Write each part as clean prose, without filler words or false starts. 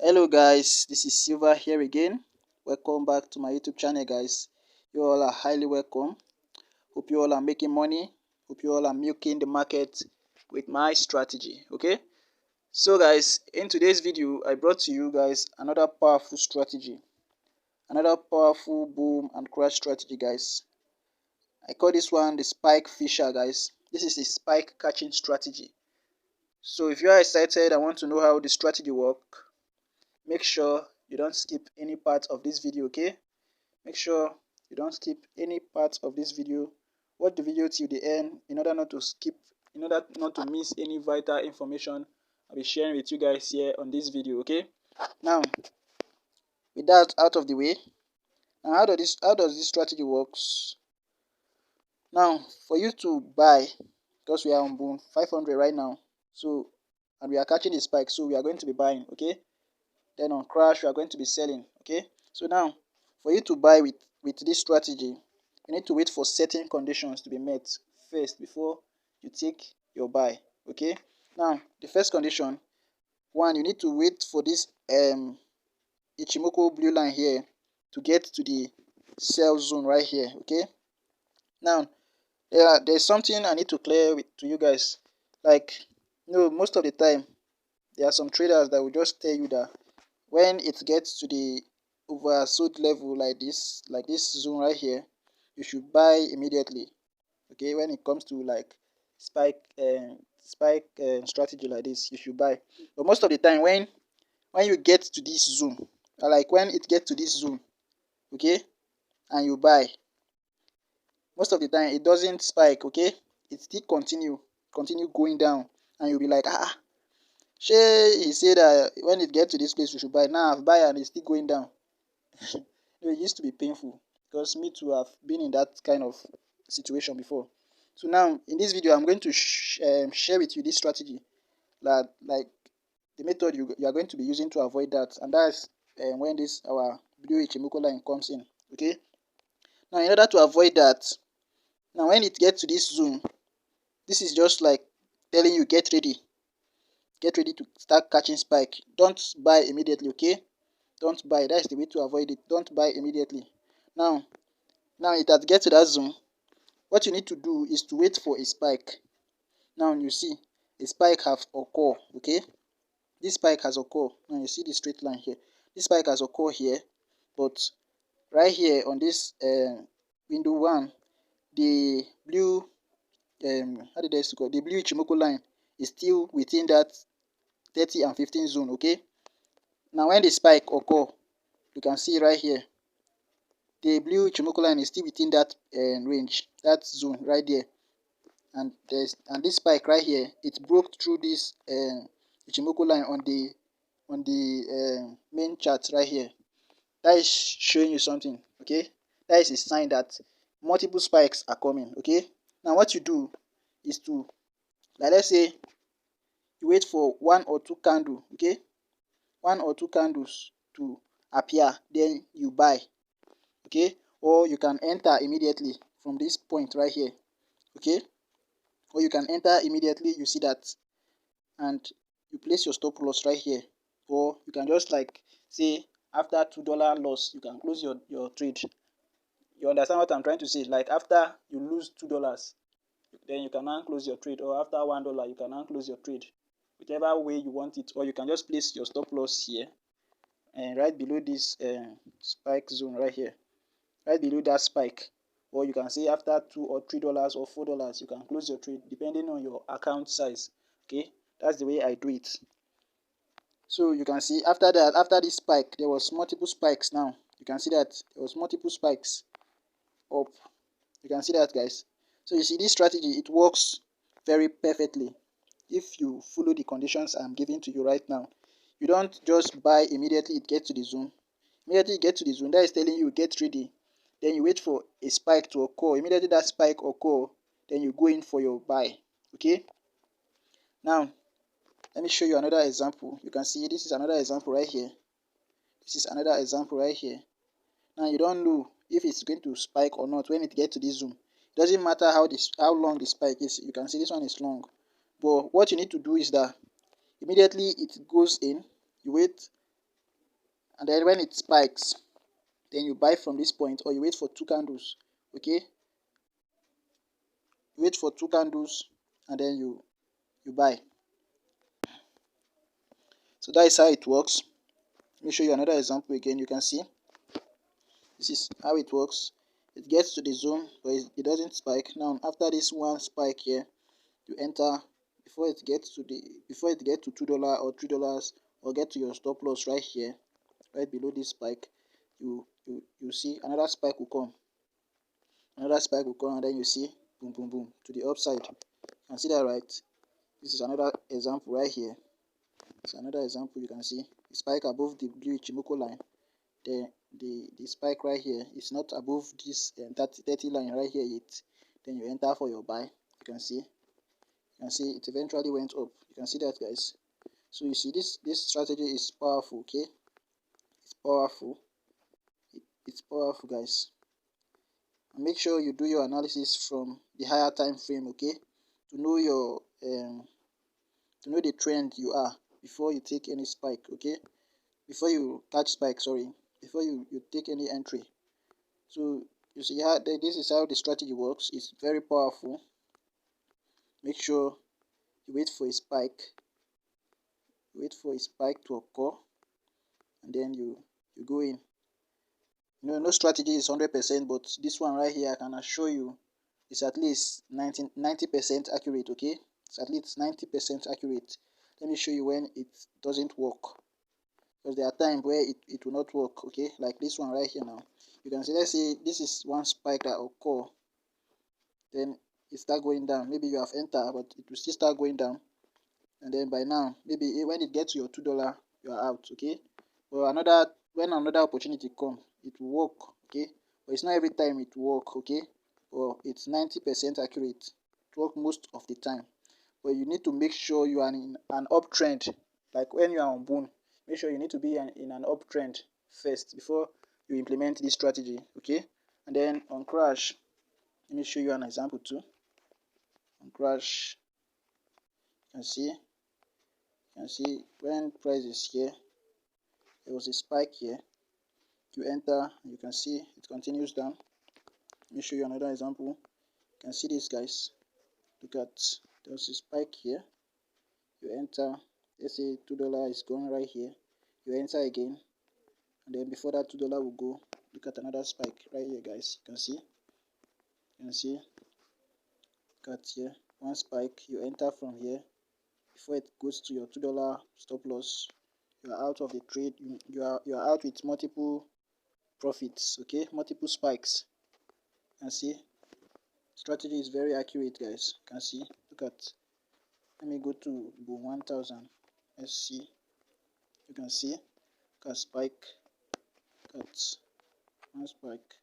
Hello guys, this is Silver here again. Welcome back to my YouTube channel guys. You all are highly welcome. Hope you all are making money. Hope you all are milking the market with my strategy. Okay, so guys, in today's video I brought to you guys another powerful strategy, another powerful boom and crash strategy guys. I call this one the spike fisher guys. This is a spike catching strategy. So if you are excited and want to know how the strategy works, make sure you don't skip any part of this video. Okay, make sure you don't skip any part of this video. Watch the video till the end in order not to miss any vital information I'll be sharing with you guys here on this video. Okay, now with that out of the way, now how does this strategy works? Now for you to buy, because we are on boom 500 right now, so and we are catching the spike, so we are going to be buying. Okay, then on crash we are going to be selling. Okay, so now for you to buy with this strategy, you need to wait for certain conditions to be met first before you take your buy. Okay, now the first condition, one, you need to wait for this Ichimoku blue line here to get to the sell zone right here. Okay, now there's something I need to clear to you guys. Like, most of the time there are some traders that will just tell you that when it gets to the oversold level like this zone right here, you should buy immediately. Okay, when it comes to like spike strategy like this, you should buy. But most of the time when you get to this zone, or like when it gets to this zone, okay, and you buy, most of the time it doesn't spike. Okay, it still continue going down, and you'll be like, shey he said that when it gets to this place we should buy. Now I've buy and it's still going down. It used to be painful, because me too have been in that kind of situation before. So now in this video I'm going to share with you this strategy, that like the method you are going to be using to avoid that, and that's when this our blue Ichimoku line comes in. Okay, now in order to avoid that, now when it gets to this zone, this is just like telling you get ready to start catching spike. Don't buy immediately. Okay, don't buy. That's the way to avoid it. Don't buy immediately. Now it has get to that zone. What you need to do is to wait for a spike. Now you see a spike have occur. Okay, this spike has occurred. Now you see the straight line here. This spike has occurred here, but right here on this window one, the blue how did I call the blue Ichimoku line is still within that 30 and 15 zone. Okay, now when the spike occur, you can see right here the blue Ichimoku line is still within that range, that zone right there, and this spike right here, it broke through this Ichimoku line on the main chart right here. That is showing you something. Okay, that is a sign that multiple spikes are coming. Okay, now what you do is to, like, let's say you wait for one or two candle. Okay, one or two candles to appear, then you buy. Okay, or you can enter immediately from this point right here. Okay, or you can enter immediately, you see that, and you place your stop loss right here. Or you can just like say after $2 loss you can close your trade. You understand what I'm trying to say? Like after you lose $2, then you can now close your trade, or after $1 you can now close your trade, whichever way you want it. Or you can just place your stop loss here and right below this spike zone right here, right below that spike. Or you can say after $2 or $3 or $4 you can close your trade, depending on your account size. Okay, that's the way I do it. So you can see after that, after this spike, there was multiple spikes. Now you can see that there was multiple spikes up. You can see that, guys. So you see this strategy, it works very perfectly if you follow the conditions I'm giving to you right now. You don't just buy immediately it gets to the zone. Immediately you get to the zone, that is telling you get ready. Then you wait for a spike to occur. Immediately that spike occur, then you go in for your buy. Okay, now let me show you another example. You can see this is another example right here. This is another example right here. Now you don't know if it's going to spike or not when it gets to this zone. It doesn't matter how long the spike is. You can see this one is long. But what you need to do is that immediately it goes in, you wait and then when it spikes, then you buy from this point, or you wait for 2 candles. Okay, you wait for 2 candles and then you buy. So that is how it works. Let me show you another example again. You can see this is how it works. It gets to the zone, but it doesn't spike. Now after this one spike here, you enter before it gets to $2 or $3, or get to your stop loss right here, right below this spike. You see another spike will come, and then you see boom boom boom to the upside. You can see that, right? This is another example right here. It's another example. You can see the spike above the blue Ichimoku line. The spike right here is not above this 30 line right here yet. Then you enter for your buy. You can see it eventually went up. You can see that, guys. So you see this strategy is powerful. Okay, it's powerful. It's powerful, guys. And make sure you do your analysis from the higher time frame, okay, to know your to know the trend you are before you take any spike. Okay, before you catch spike, sorry, before you take any entry. So you see how this is how the strategy works. It's very powerful. Make sure you wait for a spike, to occur, and then you go in. No strategy is 100%, but this one right here I can assure you is at least 90% accurate. Okay, it's at least 90% accurate. Let me show you when it doesn't work, because there are times where it will not work. Okay, like this one right here. Now you can see, let's say this is one spike that occur, then it start going down. Maybe you have entered, but it will still start going down, and then by now maybe when it gets to your $2, you are out. Okay, but when another opportunity come, it will work. Okay, but it's not every time it will work. Okay, but it's 90% accurate. It works most of the time, but you need to make sure you are in an uptrend. Like when you are on boom, make sure you need to be in an uptrend first before you implement this strategy. Okay, and then on crash, let me show you an example too. On crash, you can see when price is here, there was a spike here. You enter, you can see it continues down. Let me show you another example. You can see this, guys. Look at, there was a spike here. You enter, let's say $2 is going right here. You enter again, and then before that $2 will go, look at another spike right here, guys. You can see, look at here, one spike. You enter from here. Before it goes to your $2 stop loss, you are out of the trade. You are out with multiple profits. Okay, multiple spikes. You can see strategy is very accurate, guys. You can see, look at, let me go to boom 1000. Let's see. You can see, look at spike, cut one spike,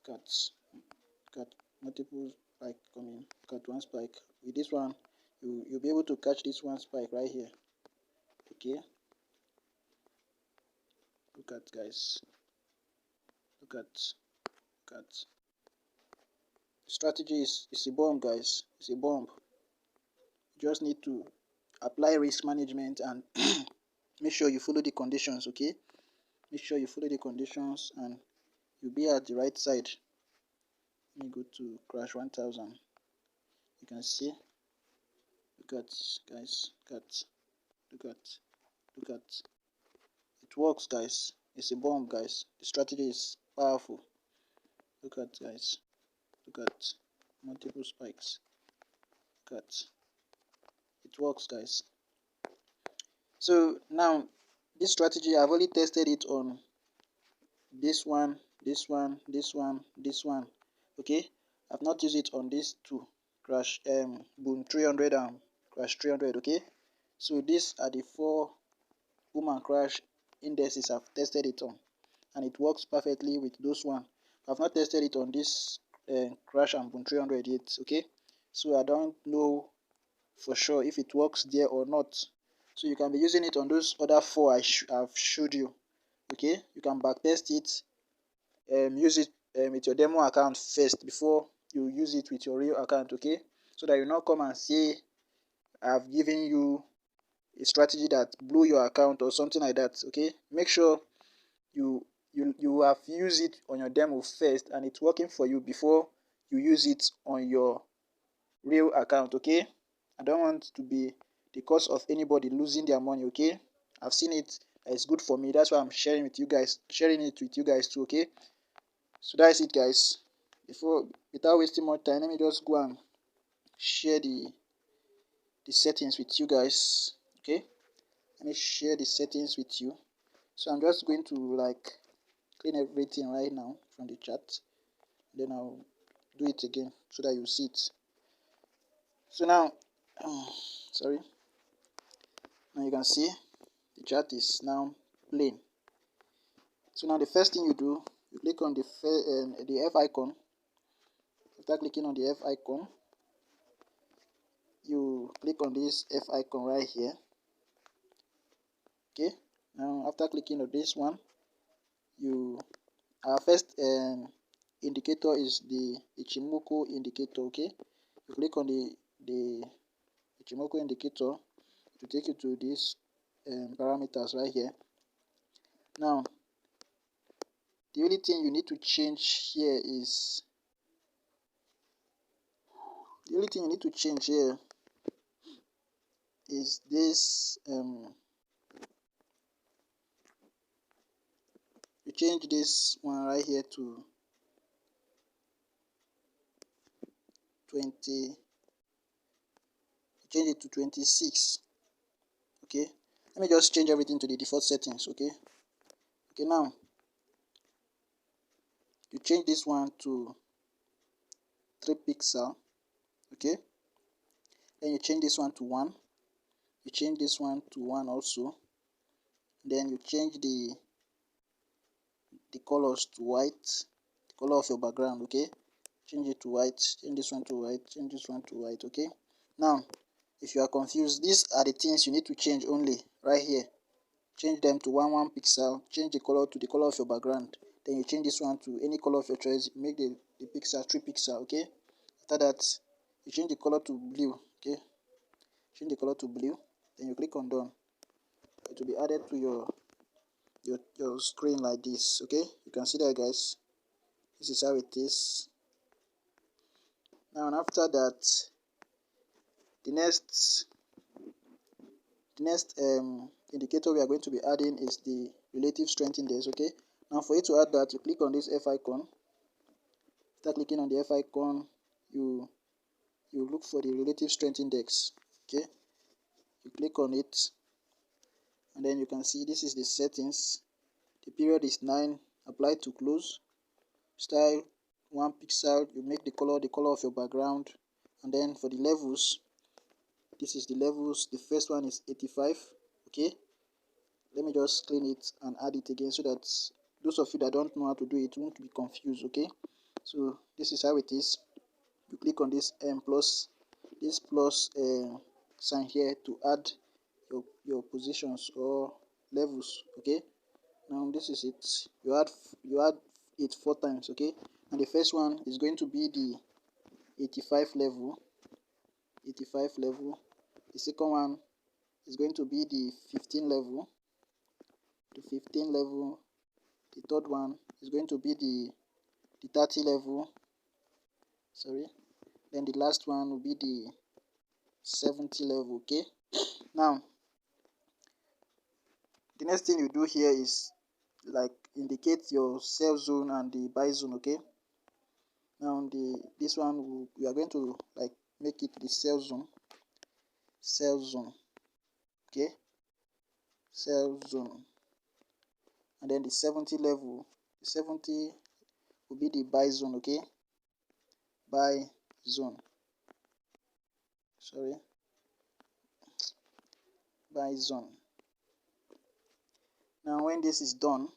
cut multiple spike coming, cut one spike. With this one, you'll be able to catch this one spike right here. Okay, look at, guys, look at strategy is a bomb, guys. It's a bomb. You just need to apply risk management and make sure you follow the conditions. Okay, make sure you follow the conditions and you'll be at the right side. Let me go to crash 1000. You can see, look at, guys, look at it works, guys. It's a bomb, guys. The strategy is powerful. Look at, guys, look at multiple spikes. Look at it works, guys. So now this strategy, I've only tested it on this one, this one, this one, this one. Okay, I've not used it on these two, crash boom 300 and crash 300. Okay, so these are the 4 boom and crash indices I've tested it on, and it works perfectly with those one. I've not tested it on this crash and boom 300 yet. Okay, so I don't know for sure if it works there or not. So you can be using it on those other 4 I've showed you. Okay, you can backtest it, use it with your demo account first before you use it with your real account. Okay, so that you not come and say I've given you a strategy that blew your account or something like that. Okay, make sure you have used it on your demo first and it's working for you before you use it on your real account. Okay, I don't want to be the cause of anybody losing their money. Okay, I've seen it, it's good for me, that's why I'm sharing it with you guys too. Okay, so that's it, guys. Without wasting more time, let me just go and share the settings with you guys. Okay, let me share the settings with you. So I'm just going to like clean everything right now from the chat, then I'll do it again so that you see it. So now sorry, now you can see the chat is now plain. So now the first thing you do, you click on the F icon. After clicking on the F icon, you click on this F icon right here. Okay, now after clicking on this one, our first indicator is the Ichimoku indicator. Okay, you click on the Ichimoku indicator to take you to these parameters right here. Now the only thing you need to change here is this you change this one right here to 20, change it to 26. Okay, let me just change everything to the default settings. Okay, now you change this one to 3 pixel. Okay, then you change this one to 1, you change this one to 1 also, then you change the colors to white, the color of your background. Okay, change it to white, change this one to white, change this one to white. Okay, now if you are confused, these are the things you need to change only right here. Change them to 1 pixel, change the color to the color of your background, then you change this one to any color of your choice, make the pixel 3 pixel. Okay, after that you change the color to blue. Okay, change the color to blue, then you click on done. It will be added to your screen like this. Okay, you can see that, guys. This is how it is. Now, and after that, the next indicator we are going to be adding is the relative strength index. Okay, now for you to add that, you click on this F icon. After clicking on the F icon, you look for the relative strength index. Okay, you click on it, and then you can see this is the settings. The period is 9, apply to close, style 1 pixel, you make the color of your background, and then for the levels, this is the levels. The first one is 85. Okay, let me just clean it and add it again so that those of you that don't know how to do it won't be confused. Okay, so this is how it is. You click on this plus sign here to add your positions or levels. Okay, now this is it. You add it 4 times. Okay, and the first one is going to be the 85 level. The second one is going to be the 15 level. The third one is going to be the 30 level. Sorry. Then the last one will be the 70 level. Okay, now the next thing you do here is like indicate your sell zone and the buy zone. Okay, now this one we are going to like make it the sell zone. Okay, sell zone, and then the 70 level, the 70 will be the buy zone. Okay, buy zone, sorry, buy zone. Now when this is done,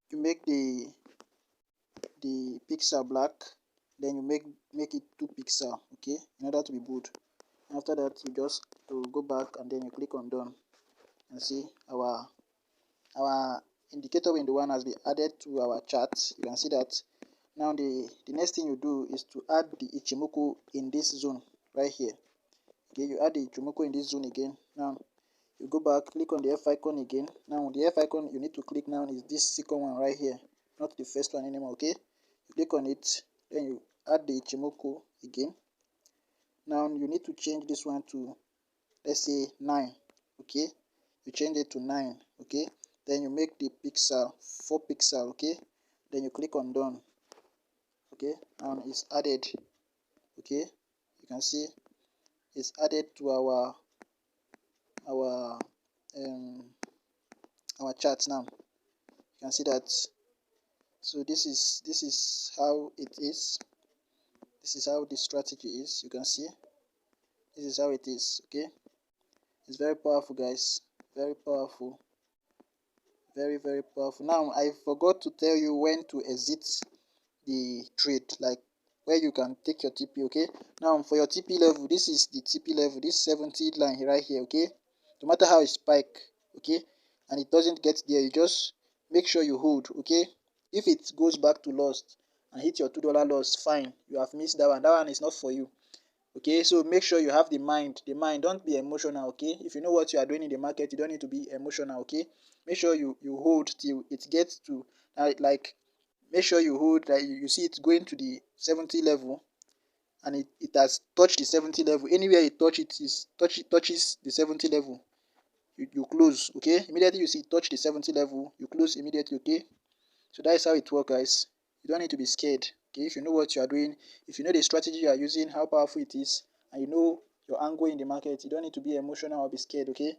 you make the pixel black, then you make it 2 pixel. Okay, in order to be bold. After that, you just go back and then you click on done, and see our indicator window one has been added to our chart. You can see that. Now the next thing you do is to add the Ichimoku in this zone right here. Okay, you add the Ichimoku in this zone again. Now you go back, click on the F icon again. Now the F icon you need to click now is this second one right here, not the first one anymore. Okay, you click on it, then you add the Ichimoku again. Now you need to change this one to, let's say, 9. Okay, you change it to 9. Okay, then you make the pixel 4 pixel. Okay, then you click on done. Okay, and it's added. Okay, you can see it's added to our um our chart. Now you can see that. So this is how it is. This is how the strategy is. You can see this is how it is. Okay, it's very powerful, guys. Very powerful. Very, very powerful. Now I forgot to tell you when to exit the trade, like where you can take your TP. Okay, now for your TP level, this is the TP level, this 70 line right here. Okay, no matter how it spike, okay, and it doesn't get there, you just make sure you hold. Okay, if it goes back to lost and hit your $2 loss, fine, you have missed that one. That one is not for you. Okay, so make sure you have the mind. Don't be emotional. Okay, if you know what you are doing in the market, you don't need to be emotional. Okay, make sure you hold till it gets to like make sure you hold, like you see it going to the 70 level, and it has touched the 70 level. Anywhere it touches the 70 level, you close. Okay, immediately you see it touch the 70 level, you close immediately. Okay, so that is how it works, guys. You don't need to be scared. Okay, if you know what you are doing, if you know the strategy you are using, how powerful it is, and you know your angle in the market, you don't need to be emotional or be scared. Okay,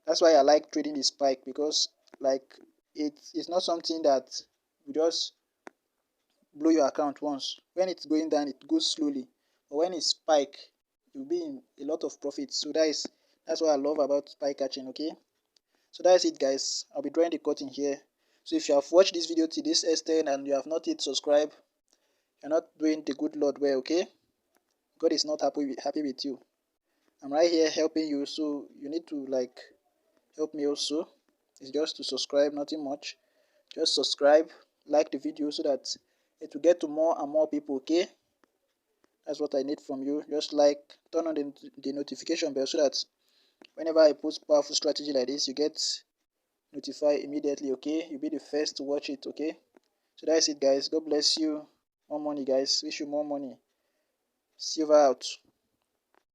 that's why I like trading the spike, because like it's not something that you just blow your account once. When it's going down, it goes slowly, but when it spike, you'll be in a lot of profits. So that's what I love about spike catching. Okay, so that's it, guys. I'll be drawing the curtain here. So if you have watched this video to this extent and you have not yet subscribed, you're not doing the good Lord well. Okay, God is not happy with you. I'm right here helping you, so you need to like help me also. It's just to subscribe, nothing much. Just subscribe, like the video, so that it will get to more and more people. Okay, that's what I need from you. Just like turn on the notification bell, so that whenever I post powerful strategy like this, you get notified immediately. Okay, you'll be the first to watch it. Okay, so that's it, guys. God bless you. More money, guys. Wish you more money. Silver out.